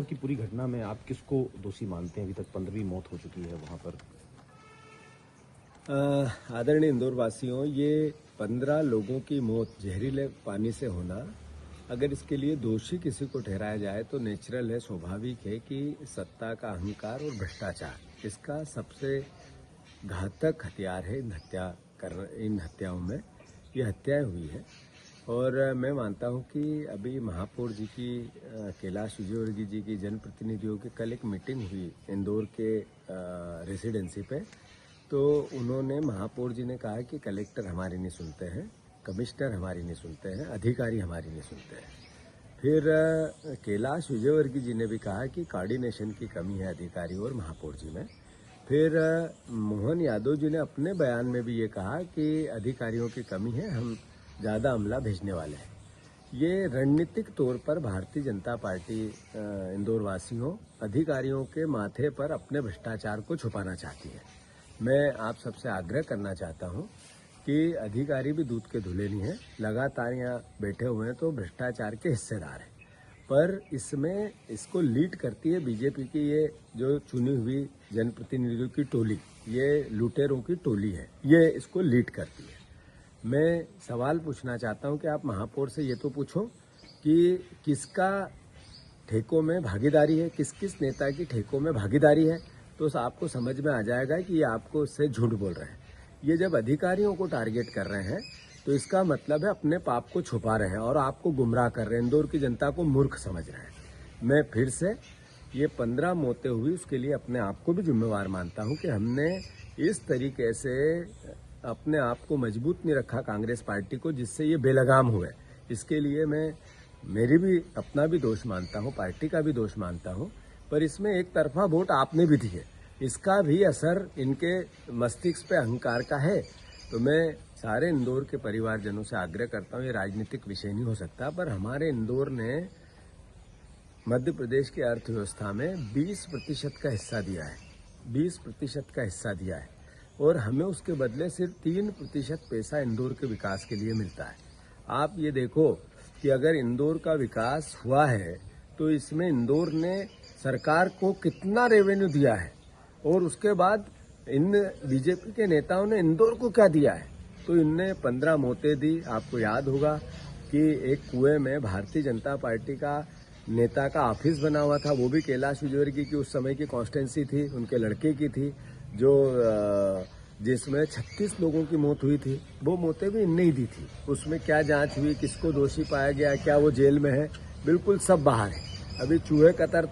की पूरी घटना में आप किसको दोषी मानते हैं? अभी तक 15वीं मौत हो चुकी है वहां पर। आदरणीय इंदौर वासियों, ये 15 लोगों की मौत जहरीले पानी से होना, अगर इसके लिए दोषी किसी को ठहराया जाए तो नेचुरल है, स्वाभाविक है कि सत्ता का अहंकार और भ्रष्टाचार इसका सबसे घातक हथियार है। इन हत्याओं में ये हत्याएं हुई है। और मैं मानता हूं कि अभी महापौर जी की, कैलाश विजयवर्गीय जी की जनप्रतिनिधियों की कल एक मीटिंग हुई इंदौर के रेसिडेंसी पे। तो उन्होंने, महापौर जी ने कहा कि कलेक्टर हमारी नहीं सुनते हैं, कमिश्नर हमारी नहीं सुनते हैं, अधिकारी हमारी नहीं सुनते हैं। फिर कैलाश विजयवर्गीय जी ने भी कहा कि कोऑर्डिनेशन की कमी है अधिकारी और महापौर जी में। फिर मोहन यादव जी ने अपने बयान में भी ये कहा कि अधिकारियों की कमी है, हम ज़्यादा अमला भेजने वाले हैं। ये रणनीतिक तौर पर भारतीय जनता पार्टी इंदौर वासियों, अधिकारियों के माथे पर अपने भ्रष्टाचार को छुपाना चाहती है। मैं आप सबसे आग्रह करना चाहता हूं कि अधिकारी भी दूध के धुले नहीं हैं, लगातार यहाँ बैठे हुए हैं तो भ्रष्टाचार के हिस्सेदार हैं। पर इसमें इसको लीड करती है बीजेपी की ये जो चुनी हुई जनप्रतिनिधियों की टोली, ये लुटेरों की टोली है, ये इसको लीड करती है। मैं सवाल पूछना चाहता हूं कि आप महापौर से ये तो पूछो कि किसका ठेकों में भागीदारी है, किस किस नेता की ठेकों में भागीदारी है, तो आपको समझ में आ जाएगा कि ये आपको उससे झूठ बोल रहे हैं। ये जब अधिकारियों को टारगेट कर रहे हैं तो इसका मतलब है अपने पाप को छुपा रहे हैं और आपको गुमराह कर रहे हैं, इंदौर की जनता को मूर्ख समझ रहे हैं। मैं फिर से ये 15 मौतें हुई उसके लिए अपने आप को भी जिम्मेवार मानता हूं कि हमने इस तरीके से अपने आप को मजबूत नहीं रखा कांग्रेस पार्टी को, जिससे ये बेलगाम हुए। इसके लिए मैं अपना भी दोष मानता हूं, पार्टी का भी दोष मानता हूं। पर इसमें एक तरफा वोट आपने भी दिए, इसका भी असर इनके मस्तिष्क पे अहंकार का है। तो मैं सारे इंदौर के परिवारजनों से आग्रह करता हूं, ये राजनीतिक विषय नहीं हो सकता, पर हमारे इंदौर ने मध्य प्रदेश की अर्थव्यवस्था में 20% का हिस्सा दिया है, 20% का हिस्सा दिया है, और हमें उसके बदले सिर्फ 3% पैसा इंदौर के विकास के लिए मिलता है। आप ये देखो कि अगर इंदौर का विकास हुआ है तो इसमें इंदौर ने सरकार को कितना रेवेन्यू दिया है, और उसके बाद इन बीजेपी के नेताओं ने इंदौर को क्या दिया है। तो इनने 15 मौतें दी। आपको याद होगा कि एक कुएं में भारतीय जनता पार्टी का नेता का ऑफिस बना हुआ था, वो भी कैलाश विजयवर्गीय की उस समय की कॉन्स्टिट्यूंसी थी, उनके लड़के की थी, जो जिसमें 36 लोगों की मौत हुई थी। वो मौतें भी इनने ही दी थी। उसमें क्या जांच हुई, किसको दोषी पाया गया, क्या वो जेल में है, बिल्कुल सब बाहर है। अभी चूहे कतर